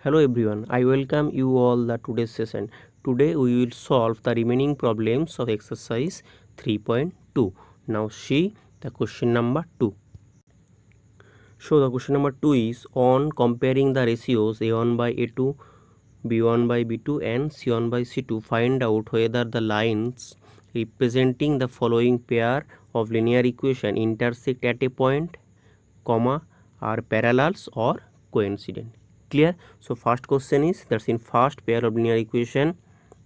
Hello everyone, I welcome you all the today's session. Today we will solve the remaining problems of exercise 3.2. Now see the question number 2. So the question number 2 is on comparing the ratios a1 by a2, b1 by b2 and c1 by c2. Find out whether the lines representing the following pair of linear equation intersect at a point, comma, are parallels or coincident. Clear? So first question is, that's in first pair of linear equation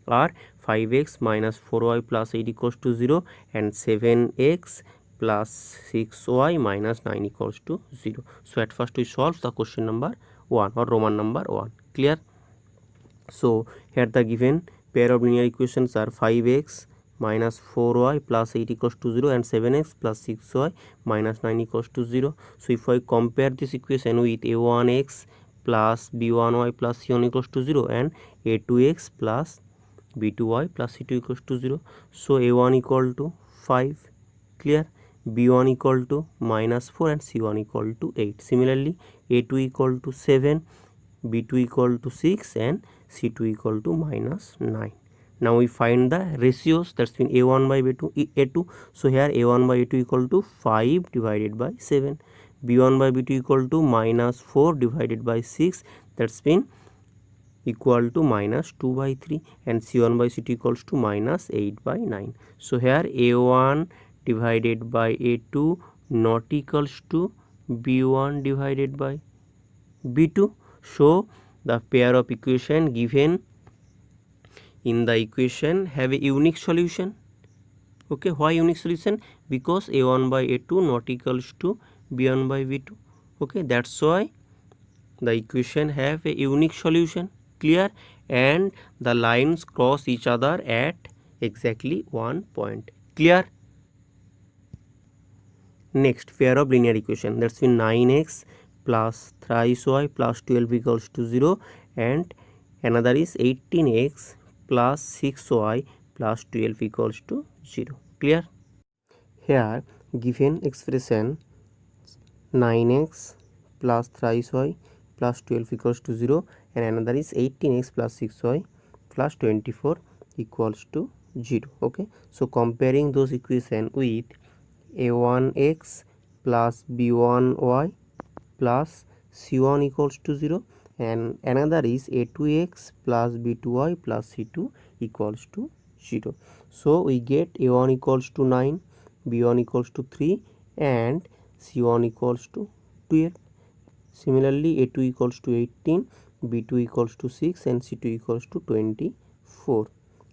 are 5x minus 4y plus 8 equals to 0 and 7x plus 6y minus 9 equals to 0. So at first we solve the question number 1 or Roman number 1. Clear? So here the given pair of linear equations are 5x minus 4y plus 8 equals to 0 and 7x plus 6y minus 9 equals to 0. So if I compare this equation with a1x plus b1y plus c1 equals to 0 and a2x plus b2y plus c2 equals to 0. So a1 equal to 5. Clear? b1 equal to minus 4 and c1 equal to 8. Similarly a2 equal to 7, b2 equal to 6 and c2 equal to minus 9. Now we find the ratios, that's been a1 by a2. So here a1 by a2 equal to 5 divided by 7, b1 by b2 equal to minus 4 divided by 6, that's been equal to minus 2 by 3, and c1 by c2 equals to minus 8 by 9. So here a1 divided by a2 not equals to b1 divided by b2. So the pair of equation given in the equation have a unique solution. Okay, why unique solution? Because a1 by a2 not equals to b1 by b2. Okay, that's why the equation have a unique solution. Clear? And the lines cross each other at exactly one point. Clear? Next pair of linear equation, that's been 9x plus thrice y plus 12 equals to 0 and another is 18x plus 6y plus 12 equals to 0. Clear? Here given expression 9x plus thrice y plus 12 equals to 0 and another is 18x plus 6y plus 24 equals to 0. Okay, so comparing those equation with a1x plus b1y plus c1 equals to 0 and another is a2x plus b2y plus c2 equals to 0. So we get a1 equals to 9, b1 equals to 3 and c1 equals to 12. Similarly a2 equals to 18, b2 equals to 6 and c2 equals to 24.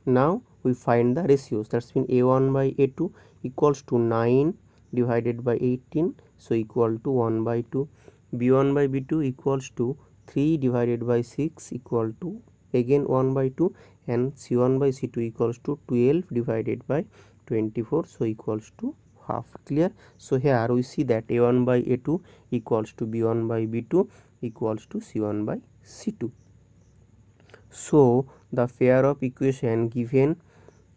Now we find the ratios, that's been a1 by a2 equals to 9 divided by 18, so equal to 1 by 2. b1 by b2 equals to 3 divided by 6 equal to again 1 by 2 and c1 by c2 equals to 12 divided by 24, so equals to half. Clear? So here we see that a1 by a2 equals to b1 by b2 equals to c1 by c2. So the pair of equation given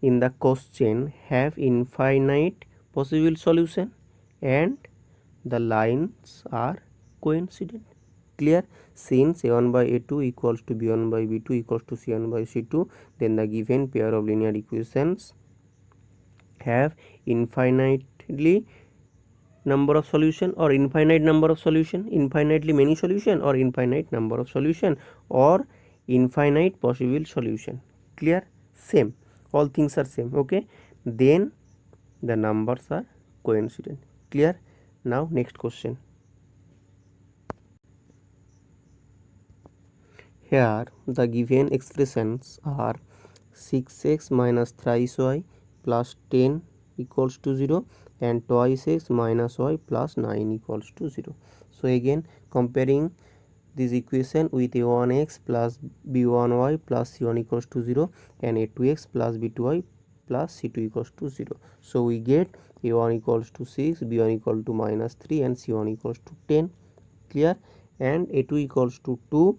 in the question have infinite possible solution and the lines are coincident. Clear? Since a1 by a2 equals to b1 by b2 equals to c1 by c2, then the given pair of linear equations have infinitely number of solution or infinite number of solution, infinitely many solution or infinite number of solution or infinite possible solution. Clear? Same, all things are same. Okay, then the numbers are coincident. Clear? Now next question. Here the given expressions are 6x minus thrice y plus 10 equals to 0 and twice x minus y plus 9 equals to 0. So again comparing this equation with a1x plus b1y plus c1 equals to 0 and a2x plus b2y plus c2 equals to 0. So we get a1 equals to 6, b1 equal to minus 3 and c1 equals to 10. Clear? And a2 equals to 2,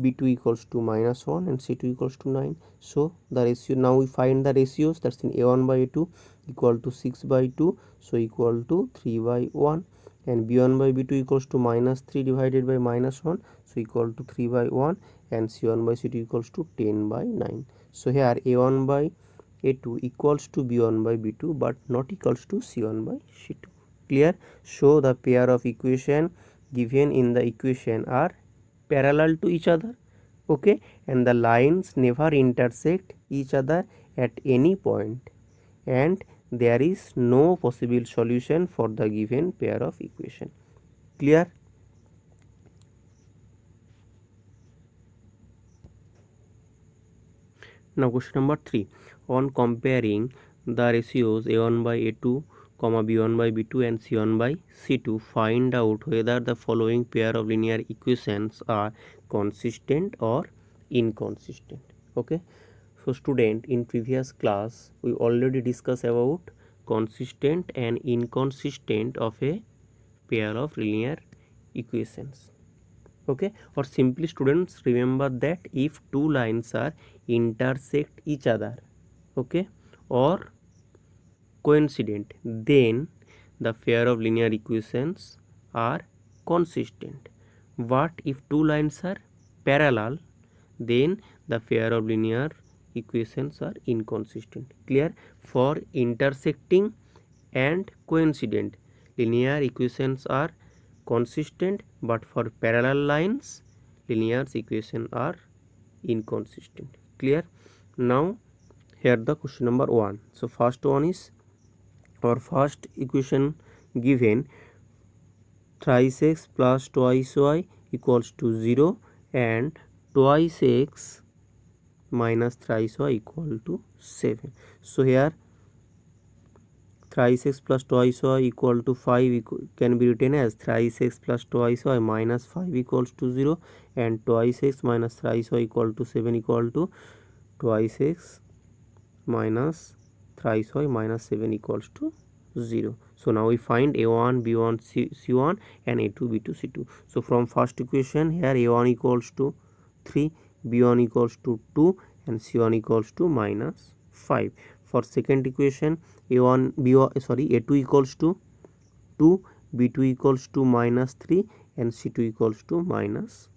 b2 equals to minus 1 and c2 equals to 9. So the ratio, now we find the ratios, that's in a1 by a2 equal to 6 by 2, so equal to 3 by 1, and b1 by b2 equals to minus 3 divided by minus 1, so equal to 3 by 1, and C1 by C2 equals to 10 by 9. So here A1 by A2 equals to B1 by B2 but not equals to C1 by C2. Clear? Show the pair of equation given in the equation are parallel to each other, okay, and the lines never intersect each other at any point, and there is no possible solution for the given pair of equation. Clear? Now question number 3. On comparing the ratios A1 by A2, B1 by B2 and C1 by C2, find out whether the following pair of linear equations are consistent or inconsistent. Okay. So student, in previous class we already discussed about consistent and inconsistent of a pair of linear equations. Okay, or simply students remember that if two lines are intersect each other, okay, or coincident, then the pair of linear equations are consistent. But if two lines are parallel, then the pair of linear equations are inconsistent. Clear? For intersecting and coincident, linear equations are consistent, but for parallel lines, linear equations are inconsistent. Clear? Now here the question number 1. So first one is our first equation given, thrice x plus twice y equals to 0 and twice x minus thrice y equal to 7. So here thrice x plus twice y equal to 5 can be written as thrice x plus twice y minus 5 equals to 0, and twice x minus thrice y equal to 7 equal to twice x minus thrice y minus 7 equals to 0. So now we find A1, B1, C1 and A2, B2, C2. So from first equation here A1 equals to 3, B1 equals to 2 and C1 equals to minus 5. For second equation A2 equals to 2, B2 equals to minus 3 and C2 equals to minus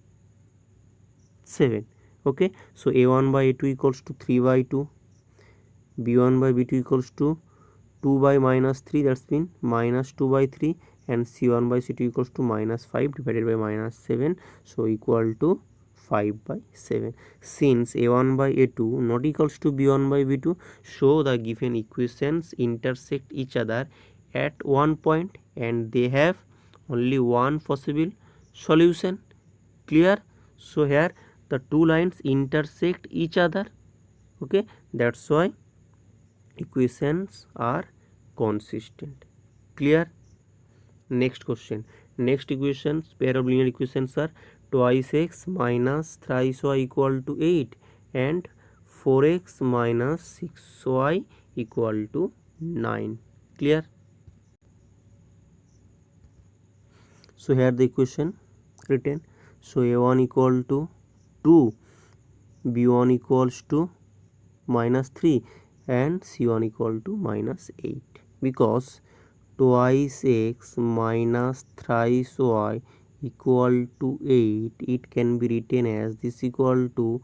7. Okay, so A1 by A2 equals to 3 by 2, B1 by B2 equals to 2 by minus 3, that's been minus 2 by 3, and C1 by C2 equals to minus 5 divided by minus 7, so equal to 5 by 7. Since A1 by A2 not equals to B1 by B2, so the given equations intersect each other at one point and they have only one possible solution. Clear? So here the two lines intersect each other, okay, that's why equations are consistent. Clear? Next question. Next equations, pair of linear equations are twice x minus thrice y equal to 8 and 4x minus 6y equal to 9. Clear? So here the equation written. So A1 equal to 2, B1 equals to minus 3 and C1 equal to minus 8, because twice x minus thrice y equal to 8, it can be written as this equal to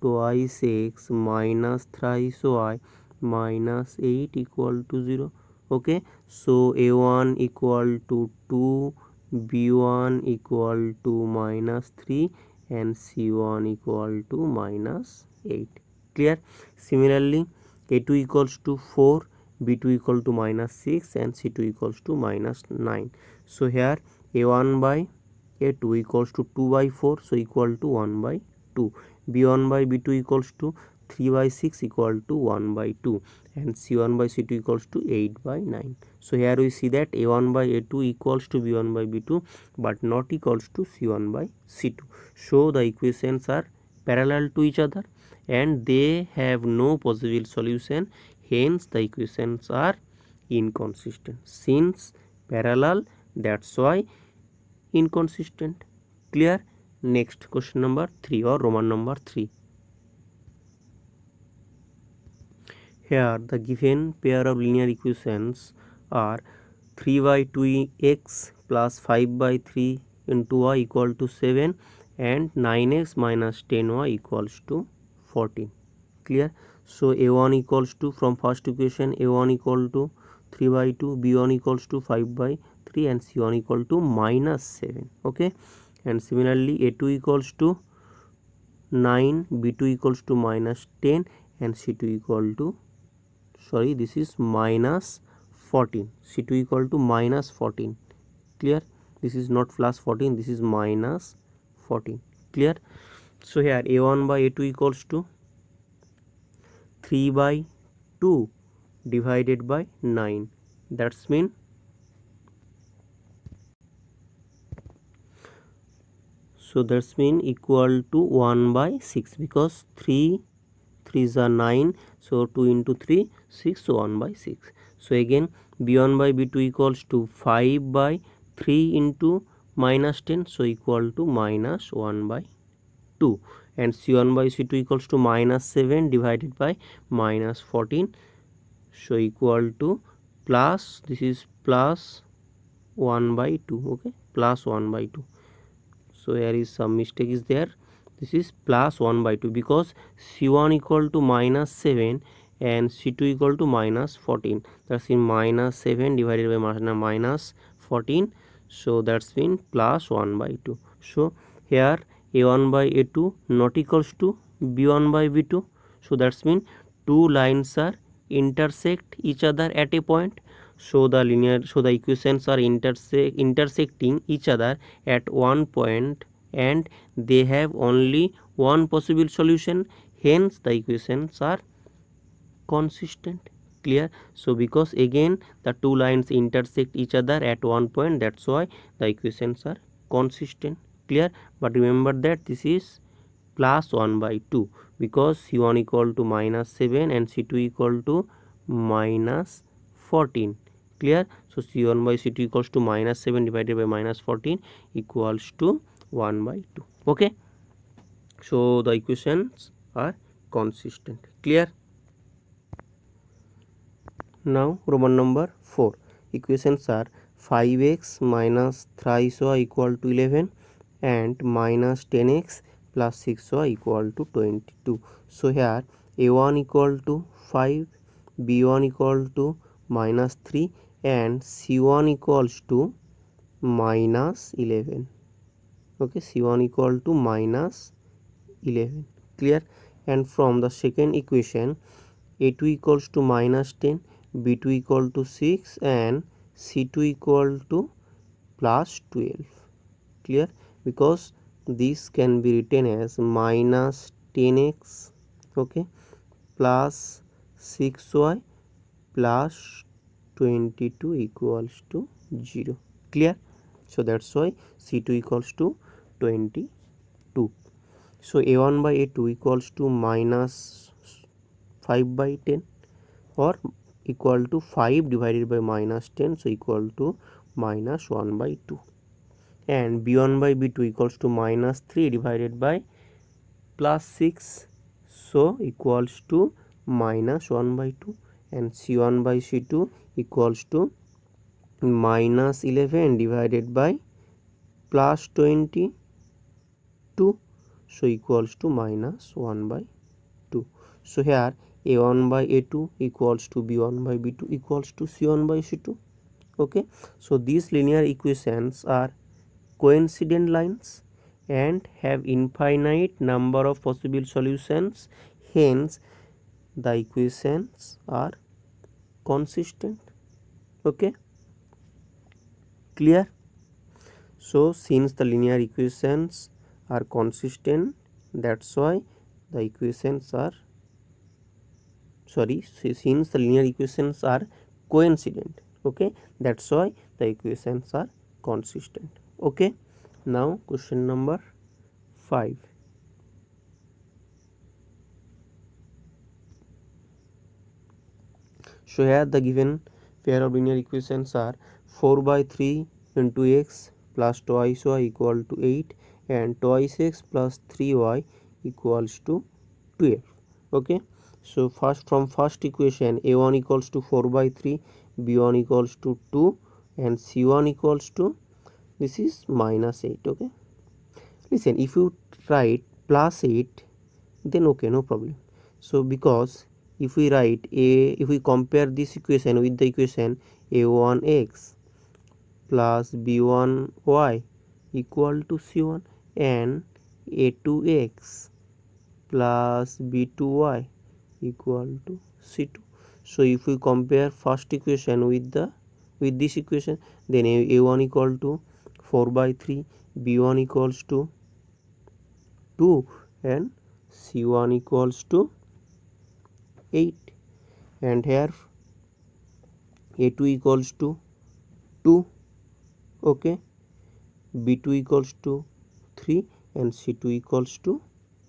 twice x minus thrice y minus 8 equal to 0. Okay, so A1 equal to 2, B1 equal to minus 3 and C1 equal to minus 8. Clear? Similarly A2 equals to 4, B2 equal to minus 6 and C2 equals to minus 9. So here A1 by A2 equals to 2 by 4, so equal to 1 by 2. B1 by B2 equals to 3 by 6 equal to 1 by 2, and C1 by C2 equals to 8 by 9. So here we see that A1 by A2 equals to B1 by B2 but not equals to C1 by C2. So the equations are parallel to each other and they have no possible solution, hence the equations are inconsistent. Since parallel, that's why inconsistent. Clear? Next question number 3 or Roman number 3. Here the given pair of linear equations are 3 by 2x plus 5 by 3 into y equal to 7 and 9x minus 10y equals to 14. Clear? So a1 equals to, from first equation, a1 equal to 3 by 2, b1 equals to 5 by 3 and c1 equal to minus 7. Okay, and similarly a2 equals to 9, b2 equals to minus 10 and c2 equal to, sorry, this is minus 14, c2 equal to minus 14. Clear? This is not plus 14, this is minus 14. Clear? So here a1 by a2 equals to 3 by 2 divided by 9. That's mean equal to 1 by 6, because 3 3s are 9, so 2 into 3 6, so 1 by 6. So again b1 by b2 equals to 5 by 3 into minus 10, so equal to minus 1 by 2, and c1 by c2 equals to minus 7 divided by minus 14, so equal to plus, this is plus 1 by 2. Okay, plus 1 by 2. So here is some mistake is there, this is plus 1 by 2, because c1 equal to minus 7 and c2 equal to minus 14, that's in minus 7 divided by minus 14, so that's in plus 1 by 2. So here a1 by a2 not equals to b1 by b2, so that's mean two lines are intersect each other at a point, so the equations are intersecting each other at one point and they have only one possible solution, hence the equations are consistent. Clear? So because again the two lines intersect each other at one point, that's why the equations are consistent. Clear? But remember that this is plus 1 by 2, because c1 equal to minus 7 and c2 equal to minus 14. Clear? So c1 by c2 equals to minus 7 divided by minus 14 equals to 1 by 2. Okay, so the equations are consistent. Clear? Now Roman number 4. Equations are 5x minus thrice y equal to 11 and minus 10x plus 6y equal to 22. So here a1 equal to 5, b1 equal to minus 3 and c1 equals to minus 11. Okay, c1 equal to minus 11. Clear? And from the second equation, a2 equals to minus 10, b2 equal to 6 and c2 equal to plus 12. Clear? Because this can be written as minus 10x, okay, plus 6y plus 22 equals to 0. Clear? So that's why c2 equals to 22. So a1 by a2 equals to minus 5 by 10 or equal to 5 divided by minus 10, so equal to minus 1 by 2, and b1 by b2 equals to minus 3 divided by plus 6, so equals to minus 1 by 2, and c1 by c2 equals to minus 11 divided by plus 22, so equals to minus 1 by 2. So here a1 by a2 equals to b1 by b2 equals to c1 by c2. Okay, so these linear equations are coincident lines and have infinite number of possible solutions, hence the equations are consistent. Okay, clear? So since the linear equations are consistent, that's why the equations are, since the linear equations are coincident, okay, that's why the equations are consistent. Okay, now question number 5. So here the given pair of linear equations are 4 by 3 into x plus twice y equal to 8 and twice x plus 3y equals to 12. Okay, so from first equation a1 equals to 4 by 3, b1 equals to 2 and c1 equals to, this is minus 8. Okay, Listen, if you write plus 8, then okay, no problem. So because if we write if we compare this equation with the equation a1x plus b1y equal to c1 and a2x plus b2y equal to c2. So if we compare first equation with this equation, then a1 equal to 4 by 3, b1 equals to 2 and c1 equals to 8, and here a2 equals to 2, okay, b2 equals to 3 and c2 equals to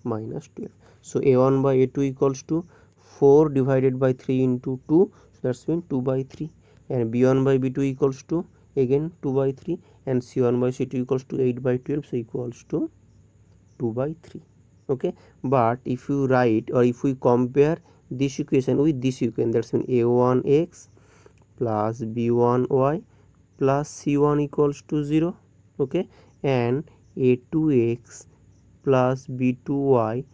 minus 12. So a1 by a2 equals to 4 divided by 3 into 2, so that's mean 2 by 3, and b1 by b2 equals to again 2 by 3, and c1 by c2 equals to 8 by 12, so equals to 2 by 3. Okay, but if you write or if we compare this equation with this equation, that's mean a1x plus b1y plus c1 equals to 0, okay, and a2x plus b2y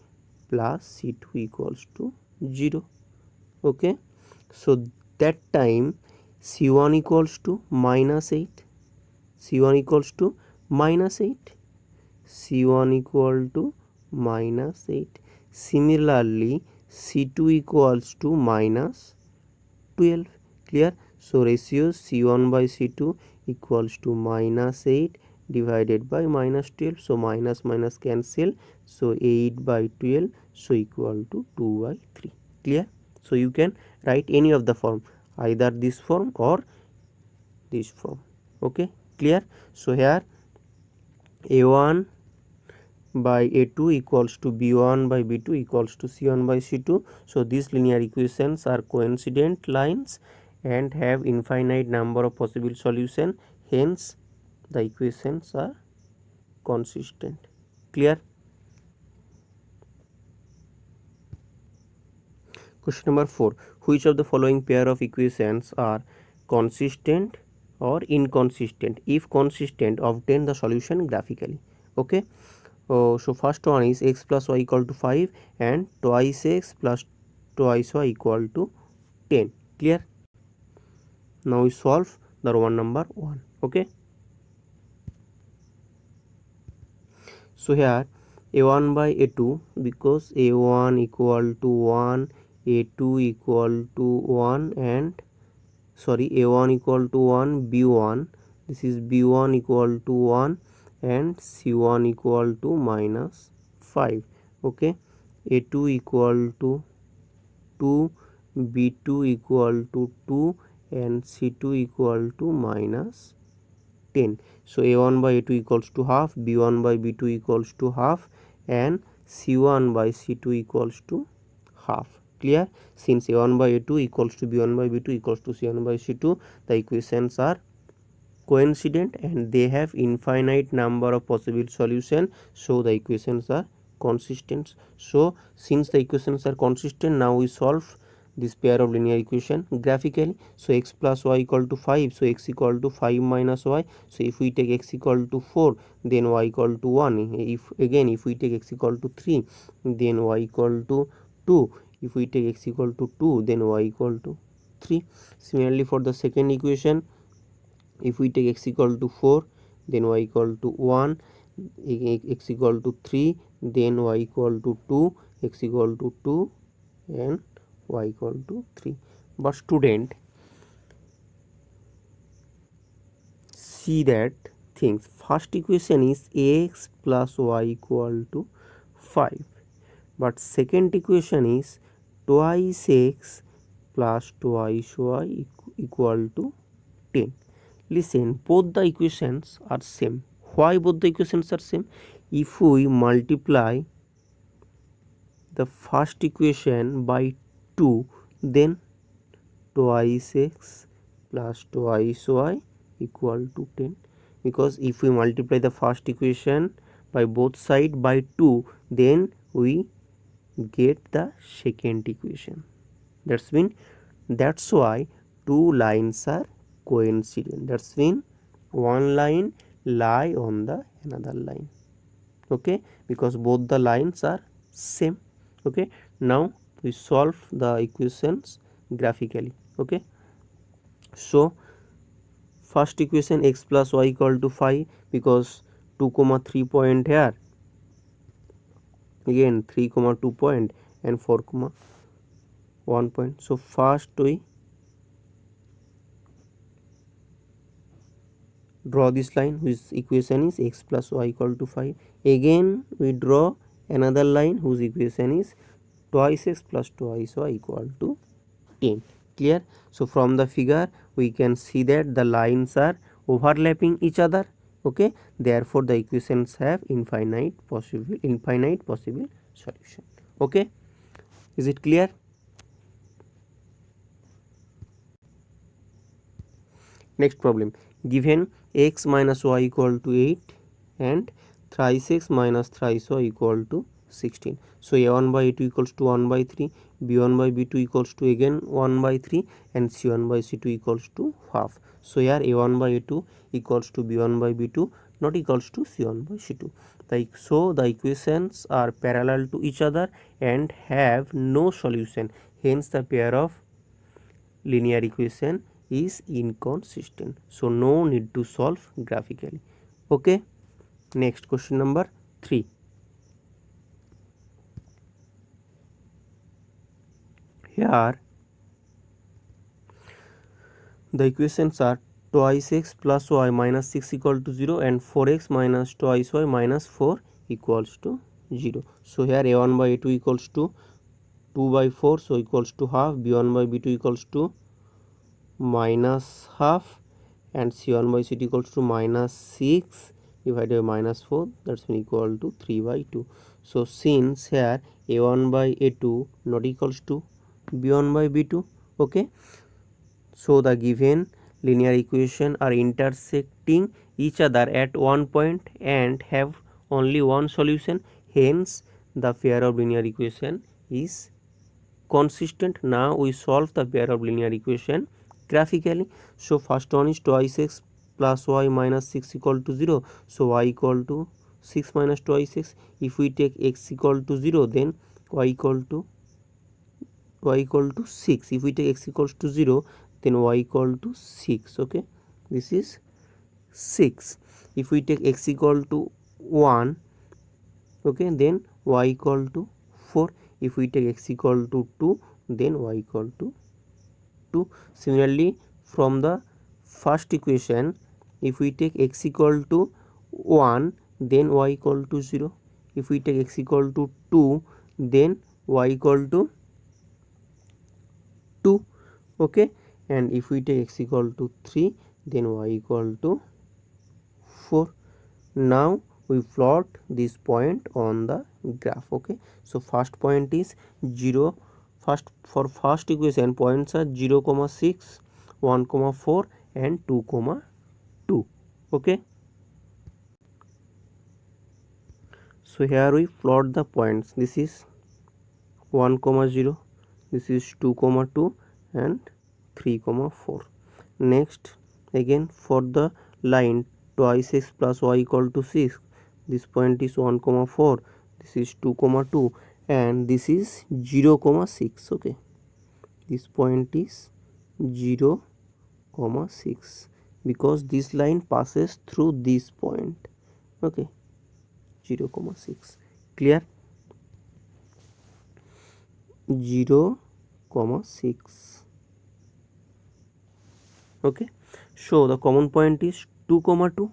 plus c2 equals to 0, okay. So that time c1 equals to minus 8, c1 equals to minus 8, c1 equal to minus 8. Similarly c2 equals to minus 12. Clear? So ratio c1 by c2 equals to minus 8 divided by minus 12. So minus minus cancel. So 8 by 12. So equal to 2 by 3. Clear? So you can write any of the form, either this form or this form. Okay? Clear? So here a1 by a2 equals to b1 by b2 equals to c1 by c2. So these linear equations are coincident lines and have infinite number of possible solutions, hence the equations are consistent. Clear? Question number 4. Which of the following pair of equations are consistent or inconsistent? If consistent, obtain the solution graphically. Okay. So first one is x plus y equal to 5 and twice x plus twice y equal to 10. Clear? Now we solve the Roman number 1. Okay. So here a1 by a2, because a1 equal to 1, a2 equal to 1 and a1 equal to 1, b1, this is b1 equal to 1 and c1 equal to minus 5. Okay, a2 equal to 2, b2 equal to 2 and c2 equal to minus 10. So a1 by a2 equals to half, b1 by b2 equals to half and c1 by c2 equals to half. Clear? Since a1 by a2 equals to b1 by b2 equals to c1 by c2, the equations are coincident and they have infinite number of possible solutions, so the equations are consistent. So since the equations are consistent, now we solve this pair of linear equation graphically. So x plus y equal to 5, so x equal to 5 minus y. So if we take x equal to 4, then y equal to 1. If we take x equal to 3, then y equal to 2. If we take x equal to 2, then y equal to 3. Similarly for the second equation, if we take x equal to 4, then y equal to 1, x equal to 3, then y equal to 2, x equal to 2 and y equal to 3. But student, see that things, first equation is x plus y equal to 5, but second equation is twice x plus twice y equal to 10. Listen, both the equations are same. Why both the equations are same? If we multiply the first equation by 2, then twice x plus twice y equal to 10. Because if we multiply the first equation by both sides by 2, then we get the second equation. That's why two lines are coincident. That's mean one line lie on the another line. okay, because both the lines are same. Okay, now we solve the equations graphically. Okay, so first equation x plus y equal to 5, because 2 comma 3 point here, again 3 comma 2 point and 4 comma 1 point. So first we draw this line whose equation is x plus y equal to 5. Again we draw another line whose equation is twice x plus twice y equal to 10. Clear? So from the figure we can see that the lines are overlapping each other. Okay, therefore the equations have infinite possible solution. Okay, is it clear? Next problem, given x minus y equal to 8 and thrice x minus thrice y equal to 16. So a1 by a2 equals to 1 by 3, b1 by b2 equals to again 1 by 3 and c1 by c2 equals to half. So here a1 by a2 equals to b1 by b2, not equals to c1 by c2. So the equations are parallel to each other and have no solution, hence the pair of linear equation is inconsistent. So no need to solve graphically. Okay, next question number 3. Here the equations are twice x plus y minus 6 equal to 0 and 4x minus twice y minus 4 equals to 0. So here a1 by a2 equals to 2 by 4, so equals to half, b1 by b2 equals to minus half and c1 by c2 equals to minus 6 divided by minus 4, that's equal to 3 by 2. So since here a1 by a2 not equals to b1 by b2, okay, so the given linear equation are intersecting each other at one point and have only one solution, hence the pair of linear equation is consistent. Now we solve the pair of linear equation graphically. So first one is twice x plus y minus 6 equal to 0. So y equal to 6 minus twice x. If we take x equal to 0, then y equal to 6. If we take x equals to 0, then y equal to 6. Okay, this is 6. If we take x equal to 1, okay, then y equal to 4. If we take x equal to 2, then y equal to 2. Similarly, from the first equation, if we take x equal to 1, then y equal to 0. If we take x equal to 2, then y equal to 2. Okay, and if we take x equal to 3, then y equal to 4. Now we plot this point on the graph. Okay, so first point is 0. For first equation, points are 0, 6, 1, 4 and 2, 2. Okay, so here we plot the points. This is 1, 0, this is 2, 2 and 3, 4. Next, again for the line twice x plus y equal to 6, this point is 1, 4, this is 2, 2 and this is 0, 6. Okay, this point is 0, 6 because this line passes through this point. Okay, 0, 6. Clear? 0, 6. Okay, so the common point is 2, 2.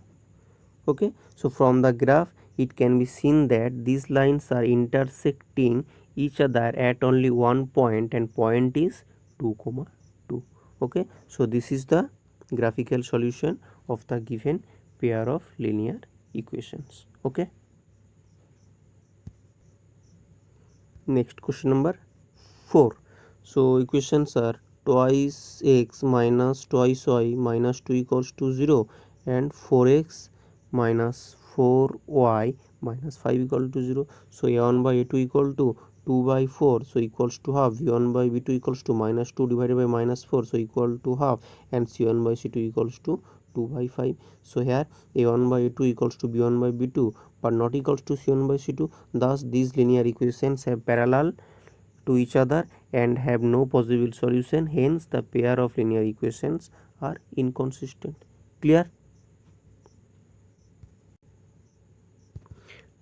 Okay, so from the graph it can be seen that these lines are intersecting each other at only one point and point is 2, 2. Okay, so this is the graphical solution of the given pair of linear equations. Okay, next question number 4. So equations are twice x minus twice y minus 2 equals to 0 and 4x minus 4y minus 5 equal to 0. So a1 by a2 equal to 2 by 4, so equals to half, b1 by b2 equals to minus 2 divided by minus 4, so equal to half, and c1 by c2 equals to 2 by 5. So here a1 by a2 equals to b1 by b2 but not equals to c1 by c2. Thus these linear equations have parallel to each other and have no possible solution. Hence the pair of linear equations are inconsistent. Clear?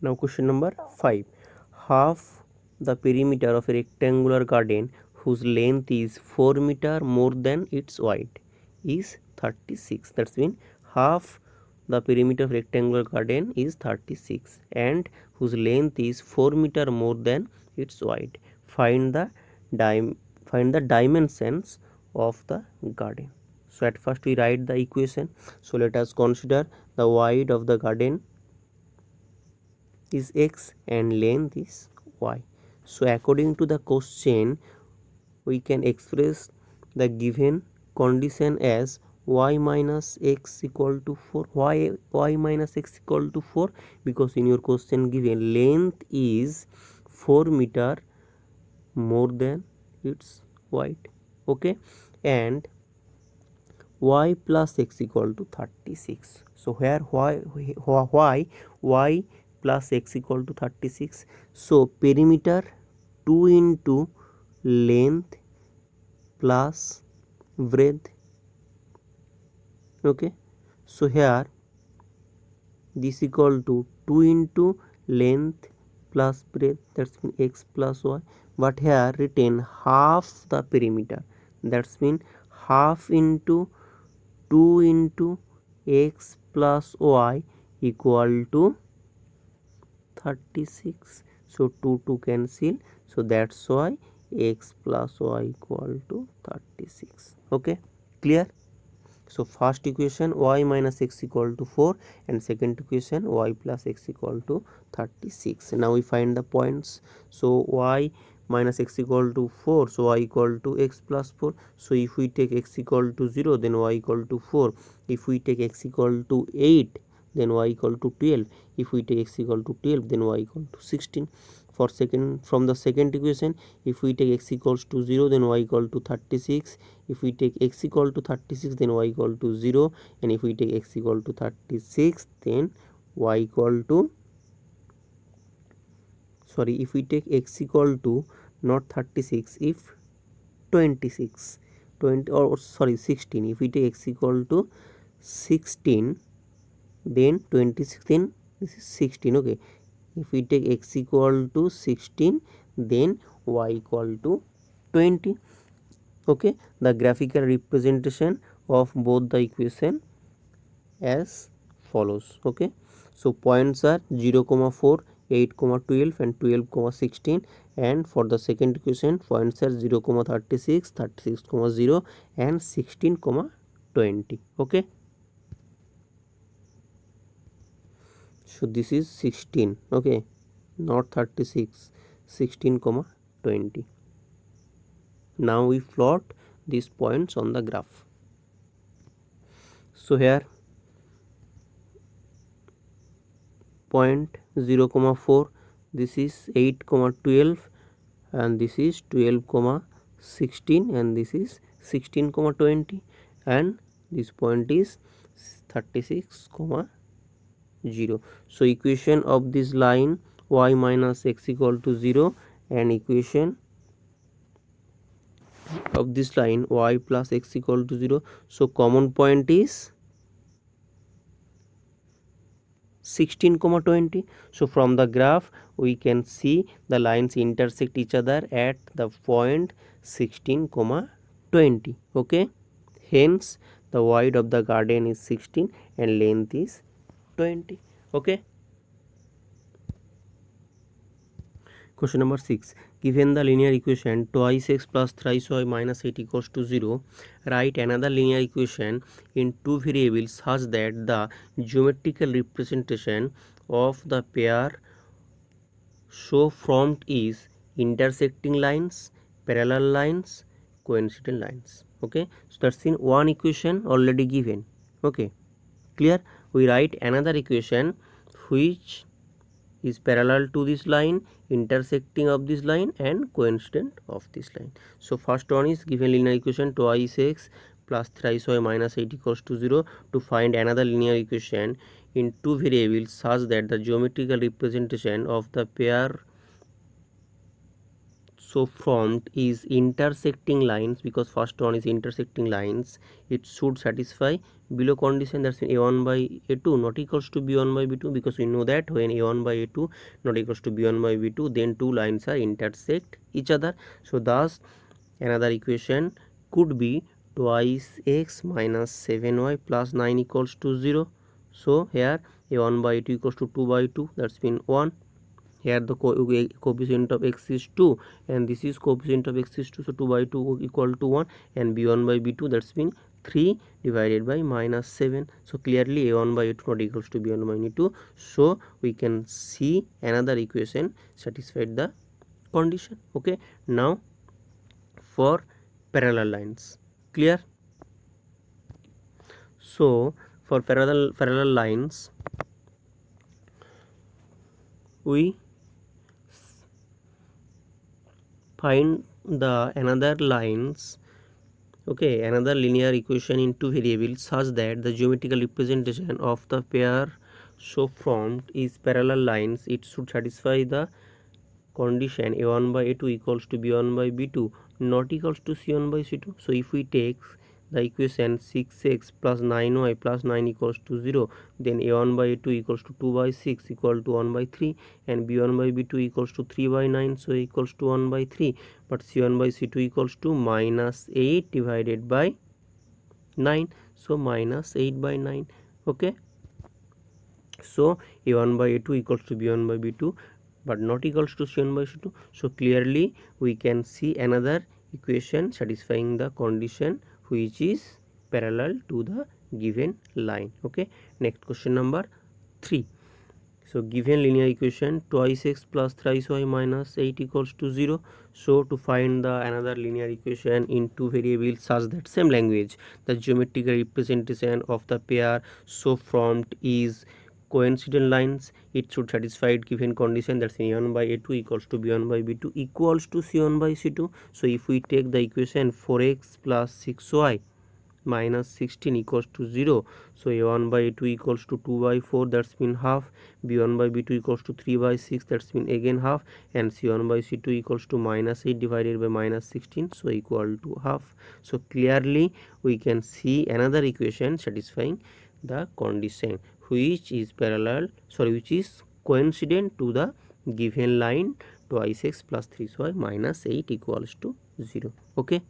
Now question number 5. Half the perimeter of a rectangular garden whose length is 4 meter more than its width is 36. That's mean half the perimeter of rectangular garden is 36 and whose length is 4 meter more than its width. Find the dimensions of the garden. So at first we write the equation. So let us consider the width of the garden is x and length is y. So according to the question we can express the given condition as y minus x equal to 4. Why y minus x equal to 4? Because in your question given length is 4 meter more than its width. Okay, and y plus x equal to 36. So where y plus x equal to 36. So perimeter 2 into length plus breadth. Okay, so here this equal to 2 into length plus breadth, that's mean x plus y, but here written half the perimeter, that's mean half into 2 into x plus y equal to 36. So 2 cancel, so that's why x plus y equal to 36. Okay, clear? So first equation y minus x equal to 4 and second equation y plus x equal to 36. Now we find the points. So y minus x equal to 4, so y equal to x plus 4. So if we take x equal to 0, then y equal to 4. If we take x equal to 8, then y equal to 12. If we take x equal to 12, then y equal to 16. From the second equation, if we take x equals to 0, then y equal to 36. If we take x equal to 36, then y equal to 0, and if we take x equal to 36, then y equal to, sorry, if we take x equal to not 36, if 26 20 or sorry 16, if we take x equal to 16, then 26, then this is 16. Okay, if we take x equal to 16, then y equal to 20. Okay, the graphical representation of both the equation as follows. Okay, so points are 0, 4, 8, 12 and 12, 16, and for the second equation points are 0, 36, 36, 0 and 16, 20. Okay, so this is 16. Okay, not 36, 16, 20. Now we plot these points on the graph. So here point 0, 4, this is 8, 12 and this is 12, 16 and this is 16, 20 and this point is 36, 0. So equation of this line y minus x equal to 0 and equation of this line y plus x equal to 0. So common point is 16, 20. So from the graph we can see the lines intersect each other at the point 16, 20. Okay, hence the width of the garden is 16 and length is 20. Okay, question number 6. Given the linear equation twice x plus thrice y minus 8 equals to 0, write another linear equation in two variables such that the geometrical representation of the pair show formed is intersecting lines, parallel lines, coincident lines. Okay, so that's in one equation already given. Okay, clear? We write another equation which is parallel to this line, intersecting of this line and coincident of this line. So first one is given linear equation twice x plus thrice y minus 8 equals to 0 to find another linear equation in two variables such that the geometrical representation of the pair so formed is intersecting lines, because first one is intersecting lines, it should satisfy below condition, that's a1 by a2 not equals to b1 by b2, because we know that when a1 by a2 not equals to b1 by b2, then two lines are intersect each other. So thus another equation could be twice x minus 7y plus 9 equals to 0. So here a1 by 2 equals to 2 by 2, that's been 1. Here the coefficient of x is 2 and this is coefficient of x is 2, so 2 by 2 equal to 1, and b1 by b2, that's been 3 divided by minus 7. So clearly a1 by a2 not equals to b1 by b2, so we can see another equation satisfied the condition. Okay, now for parallel lines, clear? So for parallel lines, we find the another lines, okay, another linear equation in two variables such that the geometrical representation of the pair so formed is parallel lines. It should satisfy the condition a1 by a2 equals to b1 by b2 not equals to c1 by c2. So if we take the equation 6x plus 9y plus 9 equals to 0, then a1 by a2 equals to 2 by 6 equal to 1 by 3, and b1 by b2 equals to 3 by 9, so equals to 1 by 3, but c1 by c2 equals to minus 8 divided by 9, so minus 8 by 9. Okay, so a1 by a2 equals to b1 by b2 but not equals to c1 by c2. So clearly we can see another equation satisfying the condition which is parallel to the given line. Okay, next question number 3. So given linear equation twice x plus thrice y minus 8 equals to 0. So to find the another linear equation in two variables such that same language, the geometrical representation of the pair so formed is coincident lines, it should satisfy given condition, that's a1 by a2 equals to b1 by b2 equals to c1 by c2. So if we take the equation 4x plus 6y minus 16 equals to 0, so a1 by a2 equals to 2 by 4, that's been half, b1 by b2 equals to 3 by 6, that's been again half, and c1 by c2 equals to minus 8 divided by minus 16, so equal to half. So clearly we can see another equation satisfying the condition which is which is coincident to the given line twice x plus 3y minus 8 equals to 0. Okay,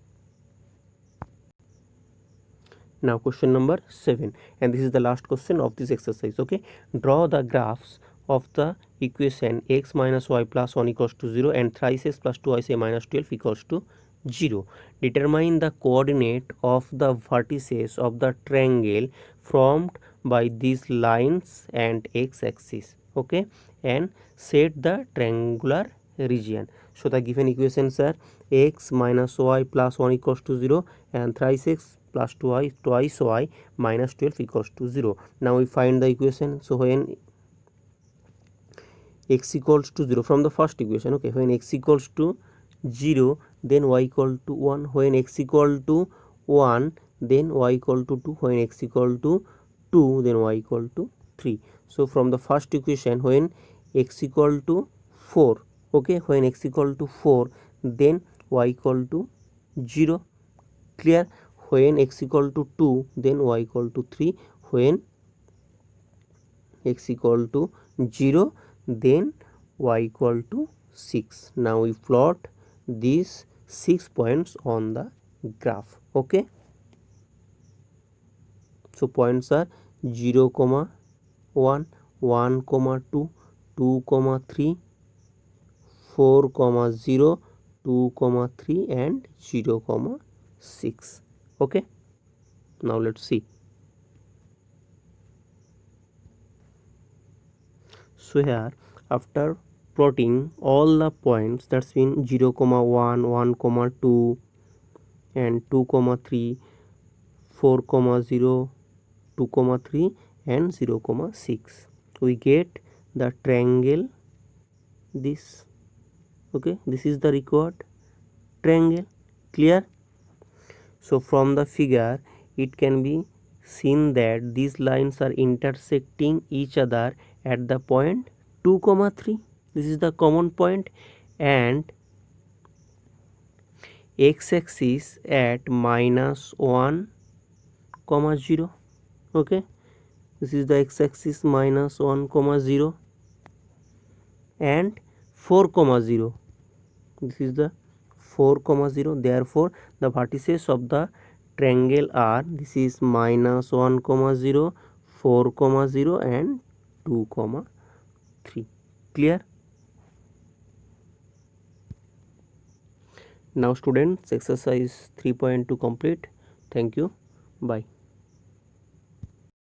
now question number 7, and this is the last question of this exercise. Okay, draw the graphs of the equation x minus y plus 1 equals to 0 and thrice x plus 2y minus 12 equals to 0. Determine the coordinate of the vertices of the triangle formed by these lines and x-axis. Okay, and set the triangular region. So the given equations are x minus y plus 1 equals to 0 and thrice x plus twice y minus 12 equals to 0. Now we find the equation. So when x equals to 0 from the first equation, okay, when x equals to 0 then y equal to 1, when x equal to 1 then y equal to 2, when x equal to 2 then y equal to 3. So from the first equation when x equal to 4, okay, when x equal to 4 then y equal to 0. Clear? When x equal to 2 then y equal to 3, when x equal to 0 then y equal to 6. Now we plot these 6 points on the graph. Okay, so points are 0, 1, 1, 2, 2, 3, 4, 0, 2, 3 and 0, 6. Okay, now let's see. So here after plotting all the points, that's been 0, 1, 1, 2 and 2, 3, 4, 0, 2, 3 and 0, 6. We get the triangle this. Okay, this is the required triangle. Clear? So from the figure it can be seen that these lines are intersecting each other at the point 2, 3. This is the common point, and x-axis at -1, 0. Okay, this is the x-axis -1, 0 and 4, 0. This is the 4, 0. Therefore the vertices of the triangle are, this is -1, 0, 4, 0 and 2, 3. Clear? Now students, exercise 3.2 complete. Thank you. Bye.